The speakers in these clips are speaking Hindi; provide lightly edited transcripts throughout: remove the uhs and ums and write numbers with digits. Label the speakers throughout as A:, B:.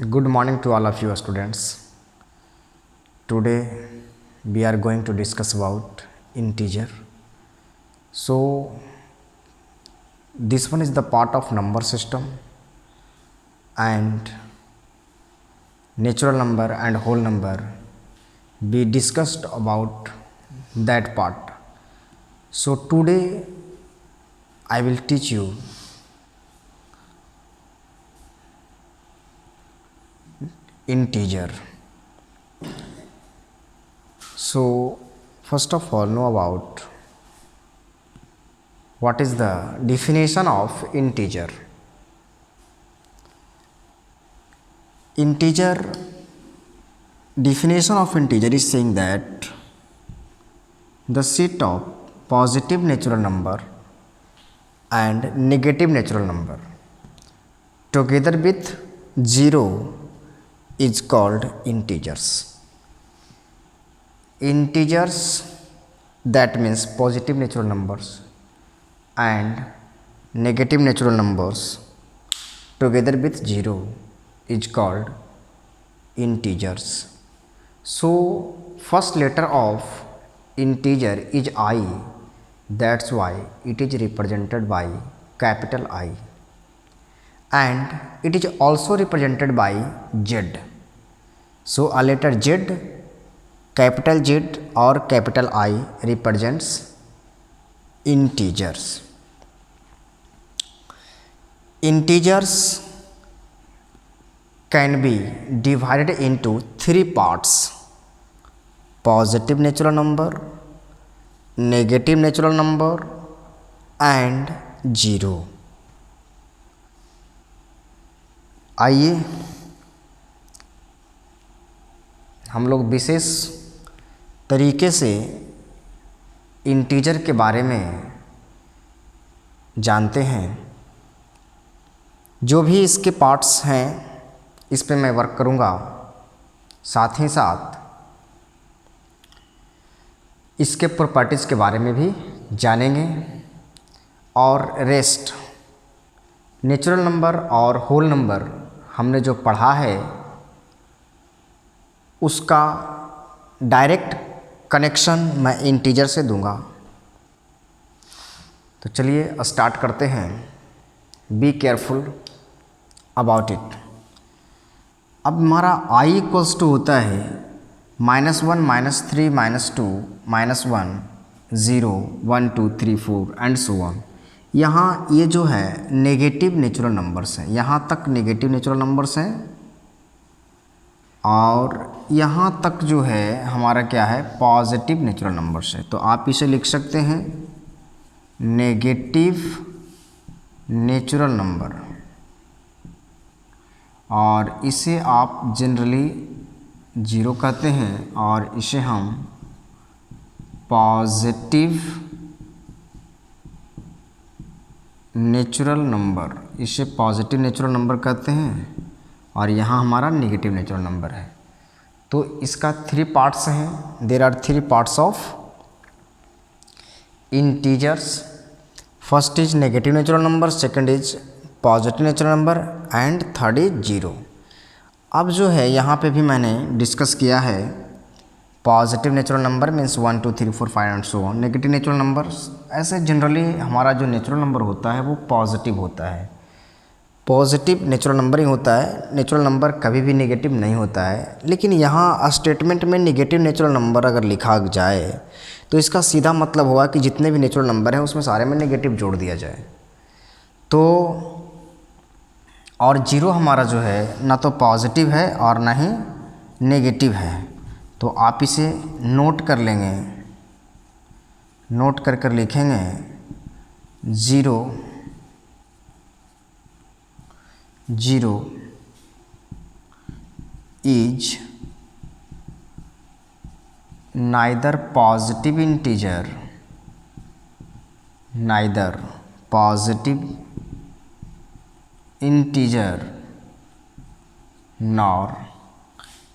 A: Good morning to all of you students. Today we are going to discuss about integer. So this one is the part of number system, and natural number and whole number we discussed about that part. So today I will teach you integer. So first of all, know about what is the definition of integer. Integer definition of integer is saying that the set of positive natural number and negative natural number together with 0 is called integers. Integers, that means positive natural numbers and negative natural numbers together with 0 is called integers. So first letter of integer is I, that's why it is represented by capital I, and it is also represented by Z. So a letter Z, capital Z or capital I represents integers. Integers can be divided into three parts: positive natural number, negative natural number and 0. आइए हम लोग विशेष तरीके से इंटीजर के बारे में जानते हैं। जो भी इसके पार्ट्स हैं इस पे मैं वर्क करूँगा, साथ ही साथ इसके प्रॉपर्टीज़ के बारे में भी जानेंगे और रेस्ट नेचुरल नंबर और होल नंबर हमने जो पढ़ा है उसका डायरेक्ट कनेक्शन मैं इंटीजर से दूंगा। तो चलिए स्टार्ट करते हैं। Be careful about it. अब हमारा i इक्वल्स टू होता है -1, -3, -2, -1, 0, 1, 2, 3, 4 एंड सो ऑन। यहाँ ये जो है नेगेटिव नेचुरल नंबर्स हैं, यहाँ तक नेगेटिव नेचुरल नंबर्स हैं और यहाँ तक जो है हमारा क्या है पॉजिटिव नेचुरल नंबर्स है। तो आप इसे लिख सकते हैं नेगेटिव नेचुरल नंबर, और इसे आप जनरली 0 कहते हैं और इसे हम पॉजिटिव नेचुरल नंबर, इसे पॉजिटिव नेचुरल नंबर कहते हैं और यहाँ हमारा नेगेटिव नेचुरल नंबर है। तो इसका 3 पार्ट्स हैं। There are 3 parts of integers. First is negative natural number, second is positive natural number and third is 0। अब जो है यहाँ पे भी मैंने डिस्कस किया है positive natural number means 1, 2, 3, 4, 5 and so on. Negative natural number ऐसे जनरली हमारा जो नेचुरल नंबर होता है वो पॉजिटिव होता है, पॉजिटिव नेचुरल नंबर ही होता है। नेचुरल नंबर कभी भी नेगेटिव नहीं होता है। लेकिन यहाँ स्टेटमेंट में नेगेटिव नेचुरल नंबर अगर लिखा जाए तो इसका सीधा मतलब होगा कि जितने भी नेचुरल नंबर हैं उसमें सारे में नेगेटिव जोड़ दिया जाए। तो और 0 हमारा जो है ना तो पॉजिटिव है और ना ही नेगेटिव है। तो आप इसे नोट कर लेंगे, नोट कर कर लिखेंगे 0, 0 is neither positive integer, neither positive integer nor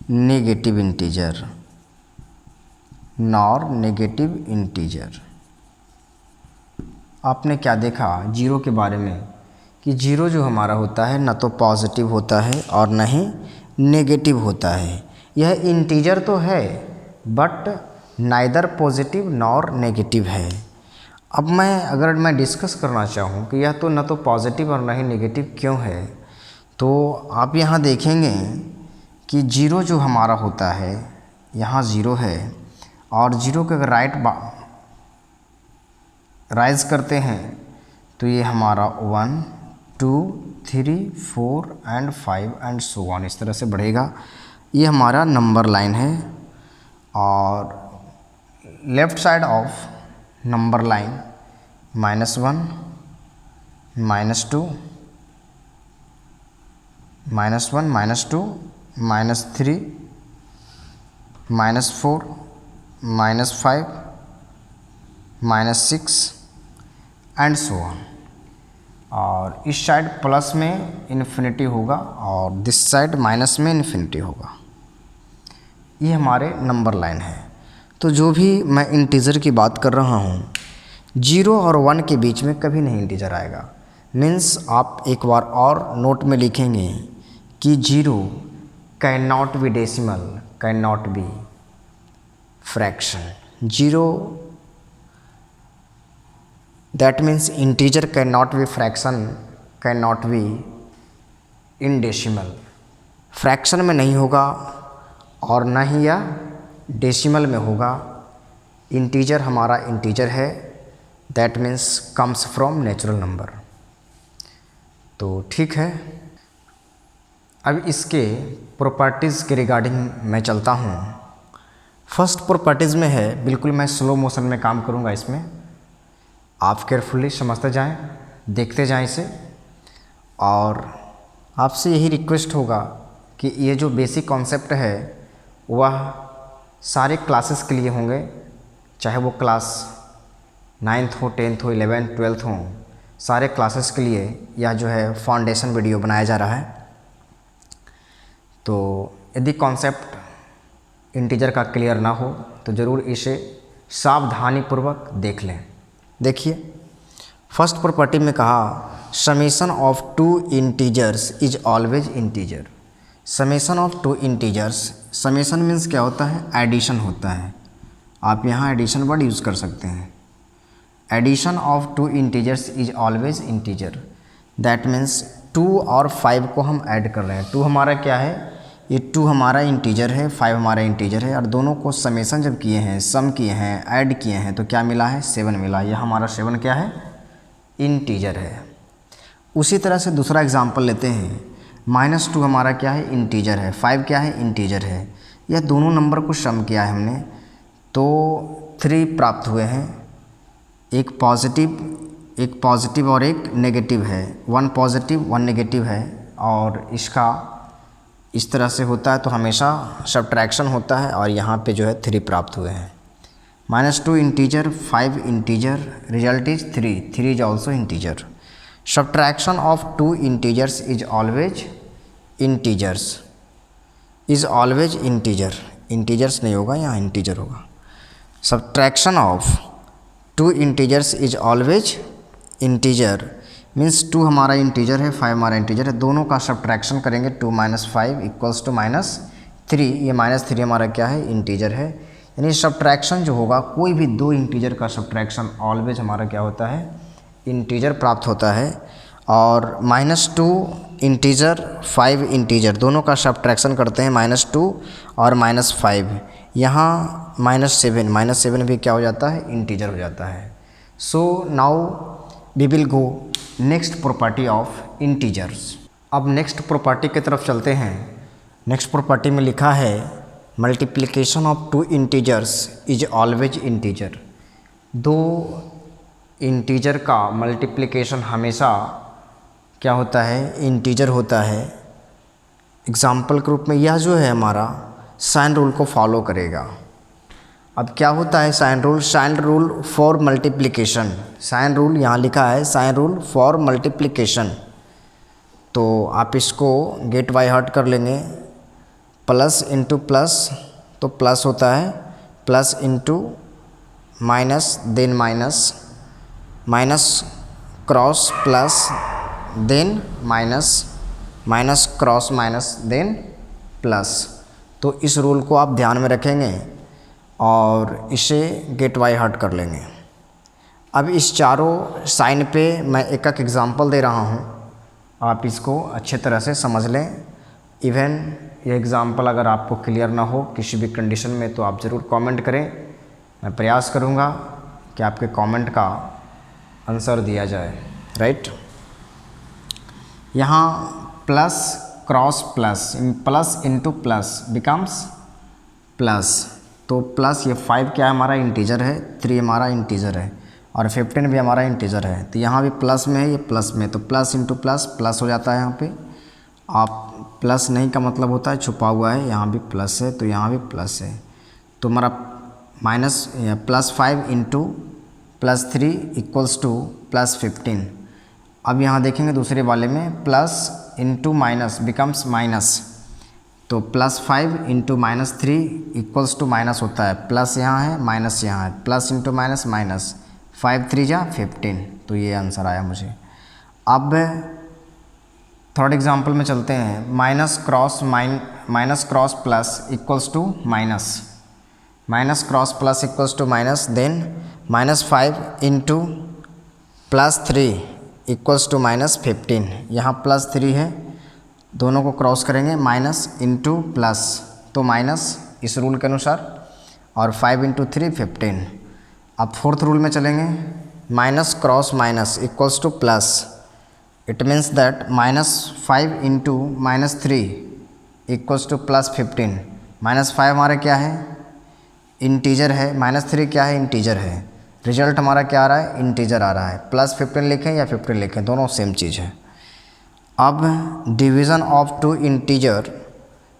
A: negative integer, nor negative integer. आपने क्या देखा 0 के बारे में कि जीरो जो हमारा होता है ना तो पॉजिटिव होता है और ना ही नेगेटिव होता है। यह इंटीजर तो है but neither positive nor negative है। अब अगर मैं डिस्कस करना चाहूँ कि यह तो ना तो पॉजिटिव और ना ही नेगेटिव क्यों है, तो आप यहाँ देखेंगे कि जीरो जो हमारा होता है, यहाँ ज़ीरो है और ज़ीरो के अगर राइज करते हैं तो ये हमारा 1 2 3 4 एंड 5 एंड सो ऑन इस तरह से बढ़ेगा। ये हमारा नंबर लाइन है और left side of number line -1 -2 -1 -2 -3 -4 -5 -6 and so on. और इस साइड प्लस में इन्फिनिटी होगा और दिस साइड माइनस में इन्फिनिटी होगा। ये हमारे नंबर लाइन है। तो जो भी मैं इंटीजर की बात कर रहा हूँ, 0 और 1 के बीच में कभी नहीं इंटीजर आएगा। मीन्स आप एक बार और नोट में लिखेंगे कि 0 can not be decimal, can not be fraction. 0 that means integer cannot be fraction, cannot be in decimal। Fraction में नहीं होगा और ना ही या डेसिमल में होगा। इंटीजर हमारा इंटीजर है, that means comes from natural number. तो ठीक है, अब इसके प्रॉपर्टीज़ के रिगार्डिंग मैं चलता हूँ। फर्स्ट प्रॉपर्टीज़ में है, बिल्कुल मैं स्लो मोशन में काम करूँगा इसमें, आप केयरफुली समझते जाएं, देखते जाएं इसे। और आपसे यही रिक्वेस्ट होगा कि ये जो बेसिक कॉन्सेप्ट है वह सारे क्लासेस के लिए होंगे, चाहे वो क्लास 9th हो, 10th हो, 11th 12th हो, सारे क्लासेस के लिए यह जो है फाउंडेशन वीडियो बनाया जा रहा है। तो यदि कॉन्सेप्ट इंटीजर का क्लियर ना हो तो ज़रूर इसे सावधानीपूर्वक देख लें। देखिए, फर्स्ट प्रॉपर्टी में कहा summation of two integers is always integer. Summation of two integers, summation means क्या होता है? एडिशन होता है। आप यहाँ एडिशन वर्ड यूज़ कर सकते हैं। Addition of two integers is always integer, that means 2 और 5 को हम ऐड कर रहे हैं। 2 हमारा क्या है? ये 2 हमारा इंटीजर है, 5 हमारा इंटीजर है, और दोनों को समेशन जब किए हैं, सम किए हैं, ऐड किए हैं तो क्या मिला है? 7 मिला। यह हमारा 7 क्या है? इंटीजर है। उसी तरह से दूसरा एग्जांपल लेते हैं। -2 हमारा क्या है? इंटीजर है। 5 क्या है? इंटीजर है। यह दोनों नंबर को सम किया है हमने तो 3 प्राप्त हुए हैं। एक पॉजिटिव और एक नेगेटिव है। 1 पॉजिटिव 1 नेगेटिव है और इसका इस तरह से होता है तो हमेशा सब्ट्रैक्शन होता है और यहाँ पे जो है 3 प्राप्त हुए हैं। -2 integer, 5 integer, result is 3। 3 is also integer. Subtraction of 2 integers is always integers, is always integer. Integers नहीं होगा, यहाँ इंटीजर होगा। Subtraction of 2 integers is always integer means 2 हमारा इंटीजर है, 5 हमारा इंटीजर है, दोनों का सब्ट्रैक्शन करेंगे 2 - 5 इक्वल्स टू -3। ये -3 हमारा क्या है? इंटीजर है। यानी सब्ट्रैक्शन जो होगा, कोई भी 2 इंटीजर का सब्ट्रैक्शन ऑलवेज हमारा क्या होता है? इंटीजर प्राप्त होता है। और -2 इंटीजर, 5 इंटीजर, दोनों का सब्ट्रैक्शन करते हैं -2 और -5। यहाँ -7 भी क्या हो जाता है? इंटीजर हो जाता है। So now we will go next property of integers. अब नेक्स्ट प्रॉपर्टी की तरफ चलते हैं। नेक्स्ट प्रॉपर्टी में लिखा है multiplication of 2 integers is always integer. 2 integer का मल्टीप्लिकेशन हमेशा क्या होता है? इंटीजर होता है। एग्जाम्पल के रूप में यह जो है हमारा साइन रूल को फॉलो करेगा। अब क्या होता है sign rule? Sign rule for multiplication. Sign rule यहाँ लिखा है साइन रूल फॉर मल्टीप्लिकेशन। तो आप इसको गेट बाय हार्ट कर लेंगे। प्लस इंटू प्लस तो प्लस होता है, plus into minus, then minus, minus cross plus, then minus, minus cross minus then plus. तो इस रूल को आप ध्यान में रखेंगे और इसे गेट बाय हार्ट कर लेंगे। अब इस चारों साइन पे मैं एक एक एग्ज़ाम्पल दे रहा हूँ, आप इसको अच्छे तरह से समझ लें। इवन ये एग्ज़ाम्पल अगर आपको क्लियर ना हो किसी भी कंडीशन में तो आप ज़रूर कमेंट करें, मैं प्रयास करूँगा कि आपके कमेंट का आंसर दिया जाए। राइट, यहाँ plus cross plus, plus into plus becomes plus. तो प्लस ये 5 क्या है हमारा इंटीजर है, 3 हमारा इंटीजर है और 15 भी हमारा इंटीजर है। तो यहाँ भी प्लस में है, ये प्लस में, तो प्लस इंटू प्लस प्लस हो जाता है। यहाँ पे आप प्लस नहीं का मतलब होता है छुपा हुआ है, यहाँ भी प्लस है तो यहाँ भी प्लस है। तो हमारा minus plus 5 into plus 3 equals to plus 15। अब यहाँ देखेंगे दूसरे वाले में plus into minus becomes minus. तो plus 5 into minus 3 equals to minus होता है, प्लस यहाँ है माइनस यहाँ है, प्लस इंटू माइनस माइनस, 5 3 जा 15। तो ये आंसर आया मुझे। अब थर्ड एग्जांपल में चलते हैं। Minus cross plus equals to minus, minus cross plus equals to minus, then minus 5 into plus 3 equals to minus 15। यहाँ प्लस 3 है, दोनों को क्रॉस करेंगे, माइनस इंटू प्लस तो माइनस इस रूल के अनुसार, और 5 इंटू 3 15। अब फोर्थ रूल में चलेंगे। Minus cross minus equals to plus, it means that minus 5 into minus 3 equals to plus 15। Minus 5 हमारा क्या है इंटीजर है, माइनस 3 क्या है इंटीजर है, रिजल्ट हमारा क्या आ रहा है इंटीजर आ रहा है। प्लस 15 लिखें या 15 लिखें, दोनों सेम चीज़ है। अब division of two integer,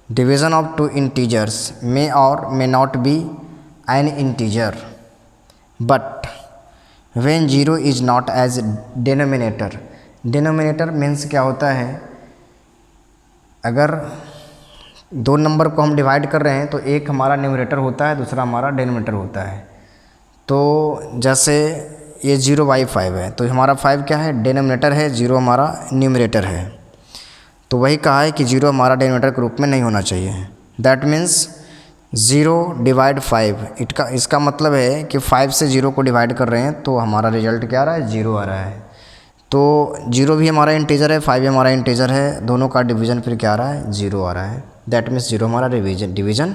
A: division of two integers may और may not be an integer but when 0 is not as denominator. Denominator means क्या होता है, अगर दो नंबर को हम डिवाइड कर रहे हैं तो एक हमारा न्यूमरेटर होता है, दूसरा हमारा डिनोमिनेटर होता है। तो जैसे ये 0/5 है तो हमारा 5 क्या है डिनोमिनेटर है, 0 हमारा न्यूमरेटर है। तो वही कहा है कि 0 हमारा डिनोमिनेटर के रूप में नहीं होना चाहिए। दैट मीन्स 0 डिवाइड 5, इसका मतलब है कि 5 से 0 को डिवाइड कर रहे हैं तो हमारा रिजल्ट क्या आ रहा है 0 आ रहा है। तो 0 भी हमारा इंटीजर है, 5 भी हमारा इंटीजर है, दोनों का डिवीज़न फिर क्या आ रहा है 0 आ रहा है। दैट मीन्स 0 हमारा डिवीज़न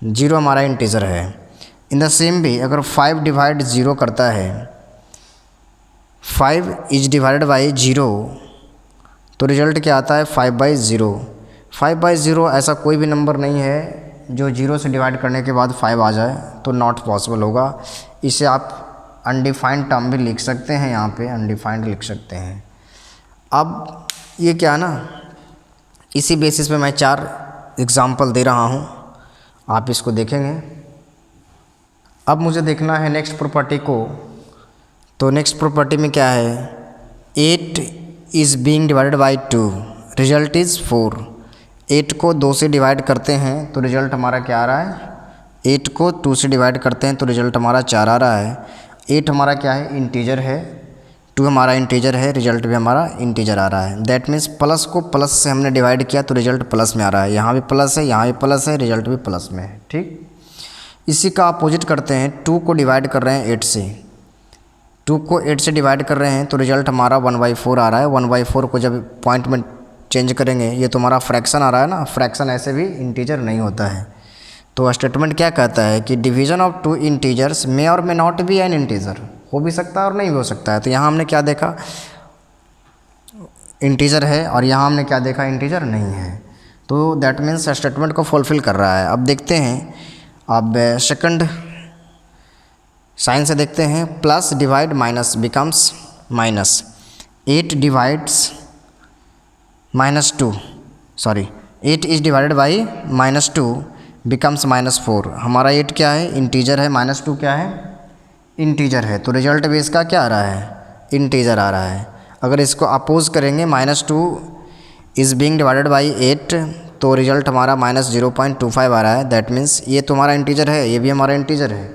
A: 0 हमारा इंटीजर है। इन द सेम वे अगर 5 डिवाइड 0 करता है, 5 इज डिवाइडेड बाई 0 तो रिजल्ट क्या आता है 5/0। 5/0 ऐसा कोई भी नंबर नहीं है जो 0 से डिवाइड करने के बाद 5 आ जाए, तो नॉट पॉसिबल होगा। इसे आप अनडिफाइंड टर्म भी लिख सकते हैं, यहाँ पे अनडिफाइंड लिख सकते हैं। अब ये क्या ना, इसी बेसिस पे मैं 4 एग्जांपल दे रहा हूँ, आप इसको देखेंगे। अब मुझे देखना है नेक्स्ट प्रॉपर्टी को। तो नेक्स्ट प्रॉपर्टी में क्या है, 8 is being divided by 2, result is 4। 8 को 2 से डिवाइड करते हैं तो रिजल्ट हमारा क्या आ रहा है, 8 को 2 से डिवाइड करते हैं तो रिजल्ट हमारा 4 आ रहा है। 8 हमारा क्या है इंटीजर है, 2 हमारा इंटीजर है, रिजल्ट भी हमारा इंटीजर आ रहा है। दैट मीन्स प्लस को प्लस से हमने डिवाइड किया तो रिजल्ट प्लस में आ रहा है। यहाँ भी प्लस है, यहाँ भी प्लस है, रिजल्ट भी प्लस में है। ठीक, इसी का अपोजिट करते हैं। 2 को डिवाइड कर रहे हैं 8 से, 2 को 8 से डिवाइड कर रहे हैं तो रिजल्ट हमारा 1/4 आ रहा है। 1/4 को जब पॉइंट में चेंज करेंगे, ये तो हमारा फ्रैक्शन आ रहा है ना, फ्रैक्शन ऐसे भी इंटीजर नहीं होता है। तो स्टेटमेंट क्या कहता है कि डिवीज़न ऑफ 2 इंटीजर्स मे और may not be an integer, हो भी सकता है और नहीं भी हो सकता है। तो यहाँ हमने क्या देखा इंटीजर है और यहाँ हमने क्या देखा इंटीजर नहीं है। तो दैट मीन्स स्टेटमेंट को फुलफिल कर रहा है। अब देखते हैं, अब सेकंड साइन से देखते हैं। Plus divide minus becomes minus, 8 divides -2, sorry 8 is divided by -2 becomes -4। हमारा 8 क्या है इंटीजर है, -2 क्या है इंटीजर है, तो रिजल्ट भी इसका क्या आ रहा है इंटीजर आ रहा है। अगर इसको अपोज करेंगे -2 इज़ बीइंग डिवाइडेड बाई 8 तो रिजल्ट हमारा -0.25 आ रहा है। दैट मीन्स ये तुम्हारा इंटीजर है, ये भी हमारा इंटीजर है।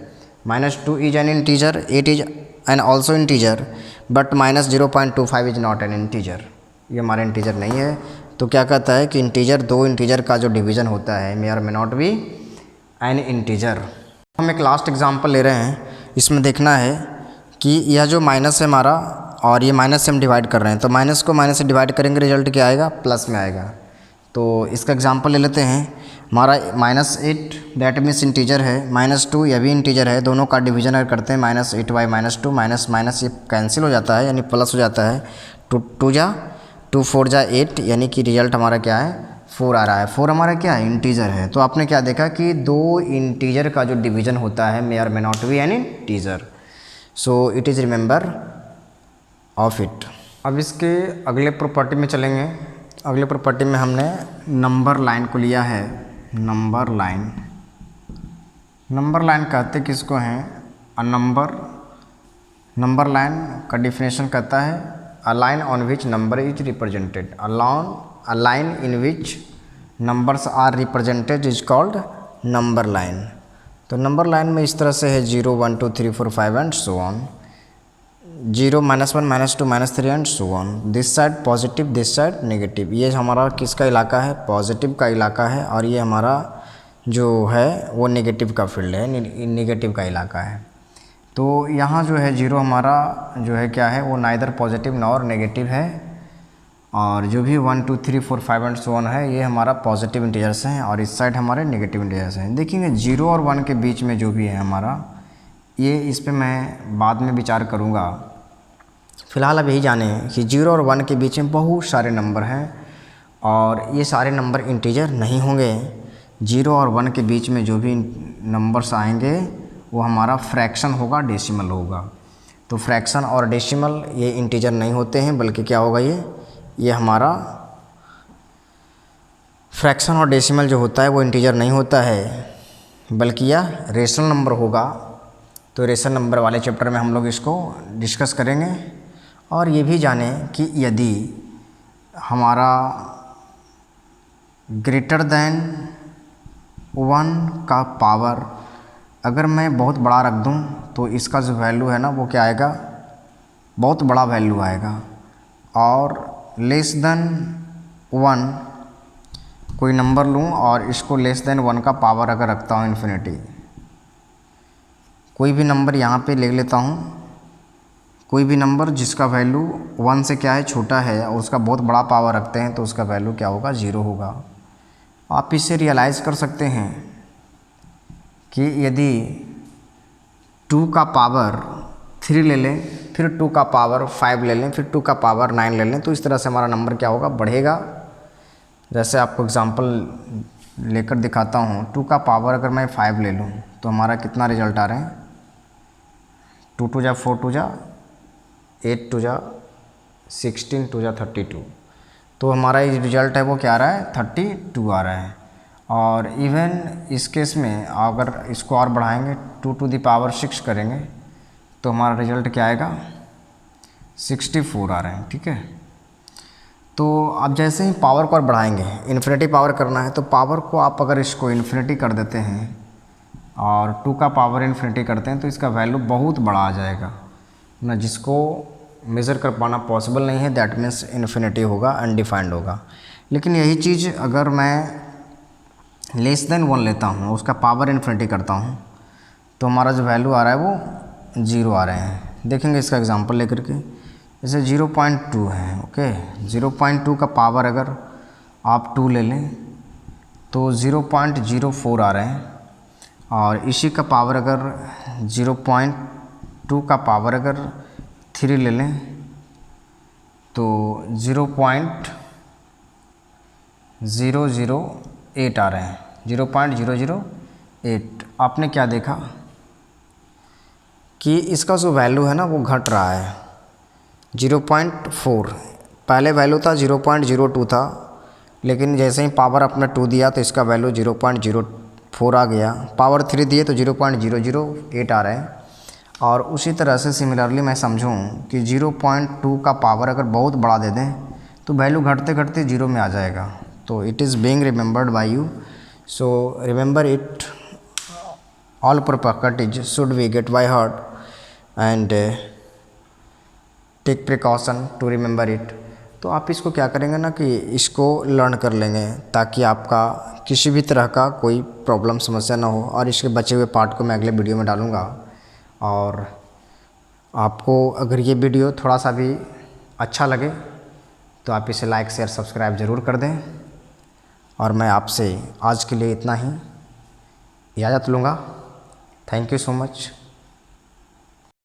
A: -2 is an integer, 8 is an also integer, but minus 0.25 is not an integer, ये हमारा इंटीजर नहीं है। तो क्या कहता है कि इंटीजर, दो इंटीजर का जो डिवीज़न होता है मे और may not be an integer. हम एक लास्ट एग्जांपल ले रहे हैं, इसमें देखना है कि यह जो माइनस है हमारा और ये माइनस से हम डिवाइड कर रहे हैं, तो माइनस को माइनस से डिवाइड करेंगे रिजल्ट क्या आएगा, प्लस में आएगा। तो इसका एग्जांपल ले लेते हैं, हमारा -8 दैट मीन्स इंटीजर है, -2 यह भी इंटीजर है, दोनों का डिवीजन अगर करते हैं -8 बाई -2 माइनस माइनस ये कैंसिल हो जाता है यानी प्लस हो जाता है, 2 जा 2 4 जा 8 यानी कि रिजल्ट हमारा क्या है 4 आ रहा है। 4 हमारा क्या है इंटीजर है। तो आपने क्या देखा कि दो इंटीजर का जो डिवीज़न होता है मे और may not be an integer, so it is remember of it. अब इसके अगले प्रॉपर्टी में चलेंगे। अगले प्रॉपर्टी में हमने नंबर लाइन को लिया है। नंबर लाइन, नंबर लाइन कहते किसको हैं, नंबर लाइन का डिफिनेशन कहता है a line on which number is represented, a line in which numbers are represented is called number line. तो नंबर लाइन में इस तरह से है 0 1 2 3 4 5 and so on, 0 -1 -2 -3 and so on, this side positive this side negative. ये हमारा किसका इलाका है, पॉजिटिव का इलाका है, और ये हमारा जो है वो नेगेटिव का फील्ड है, नेगेटिव का इलाका है। तो यहाँ जो है 0 हमारा जो है क्या है वो नाइदर पॉजिटिव नॉर नेगेटिव है, और जो भी 1 2 3 4 5 एंड सो ऑन है ये हमारा पॉजिटिव इंटीजर्स हैं, और इस साइड हमारे नेगेटिव इंटीजर्स हैं। देखेंगे 0 और 1 के बीच में जो भी है हमारा, ये इस पे मैं बाद में विचार करूँगा। फ़िलहाल अब यही जाने कि 0 और 1 के बीच में बहुत सारे नंबर हैं, और ये सारे नंबर इंटीजर नहीं होंगे। 0 और 1 के बीच में जो भी नंबर्स आएंगे वो हमारा फ्रैक्शन होगा, डेसिमल होगा। तो फ्रैक्शन और डेसिमल ये इंटीजर नहीं होते हैं, बल्कि क्या होगा ये हमारा फ्रैक्शन और डेसिमल जो होता है वो इंटीजर नहीं होता है, बल्कि यह रेशनल नंबर होगा। तो रेशनल नंबर वाले चैप्टर में हम लोग इसको डिस्कस करेंगे, और ये भी जाने कि यदि हमारा ग्रेटर दैन 1 का पावर अगर मैं बहुत बड़ा रख दूं तो इसका जो वैल्यू है ना वो क्या आएगा, बहुत बड़ा वैल्यू आएगा। और लेस देन 1 कोई नंबर लूं और इसको लेस देन 1 का पावर अगर रखता हूं इन्फिनिटी, कोई भी नंबर यहाँ पे ले लेता हूँ, कोई भी नंबर जिसका वैल्यू 1 से क्या है छोटा है और उसका बहुत बड़ा पावर रखते हैं तो उसका वैल्यू क्या होगा 0 होगा। आप इससे रियलाइज़ कर सकते हैं कि यदि 2 का पावर 3 ले लें, फिर 2 का पावर 5 ले लें, फिर 2 का पावर 9 ले लें, तो इस तरह से हमारा नंबर क्या होगा, बढ़ेगा। जैसे आपको एग्जांपल लेकर दिखाता हूँ, 2 का पावर अगर मैं 5 ले लूँ तो हमारा कितना रिजल्ट आ रहे हैं, 2 2 जा 4 2 जा 8 2 जा 16 2 जा 32, तो हमारा ये रिजल्ट है वो क्या आ रहा है 32 आ रहा है। और इवन इस केस में अगर इसको और बढ़ाएंगे 2 टू द पावर 6 करेंगे तो हमारा रिजल्ट क्या आएगा 64 आ रहे हैं, ठीक है। तो अब जैसे ही पावर को और बढ़ाएंगे, इन्फिनिटी पावर करना है, तो पावर को आप अगर इसको इन्फिनिटी कर देते हैं और 2 का पावर इन्फिनिटी करते हैं तो इसका वैल्यू बहुत बड़ा आ जाएगा ना, जिसको मेज़र कर पाना पॉसिबल नहीं है। दैट मीन्स इन्फिनिटी होगा, अनडिफाइंड होगा। लेकिन यही चीज़ अगर मैं लेस देन 1 लेता हूँ, उसका पावर इन्फिनिटी करता हूँ, तो हमारा जो वैल्यू आ रहा है वो 0 आ रहे हैं। देखेंगे इसका एग्जांपल लेकर के, जैसे 0.2 है, ओके, 0.2 का पावर अगर आप 2 ले लें तो 0.04 आ रहे हैं, और इसी का पावर अगर 0.2 का पावर अगर 3 ले लें तो 0.008 आ रहे हैं, 0.008। आपने क्या देखा कि इसका जो वैल्यू है ना वो घट रहा है 0.4, पहले वैल्यू था 0.02 था, लेकिन जैसे ही पावर अपना 2 दिया तो इसका वैल्यू 0.04 आ गया, पावर 3 दिए तो 0.008 आ रहे हैं। और उसी तरह से सिमिलरली मैं समझूं कि 0.2 का पावर अगर बहुत बड़ा दे दें तो वैल्यू घटते घटते 0 में आ जाएगा। तो it is being remembered by you, so remember it, all properties should we get by heart, and take precaution to remember it. तो आप इसको क्या करेंगे ना कि इसको लर्न कर लेंगे ताकि आपका किसी भी तरह का कोई प्रॉब्लम समस्या ना हो। और इसके बचे हुए पार्ट को मैं अगले वीडियो में डालूँगा। और आपको अगर ये वीडियो थोड़ा सा भी अच्छा लगे तो आप इसे लाइक शेयर सब्सक्राइब ज़रूर कर दें। और मैं आपसे आज के लिए इतना ही इजाज़त लूँगा। Thank you so much.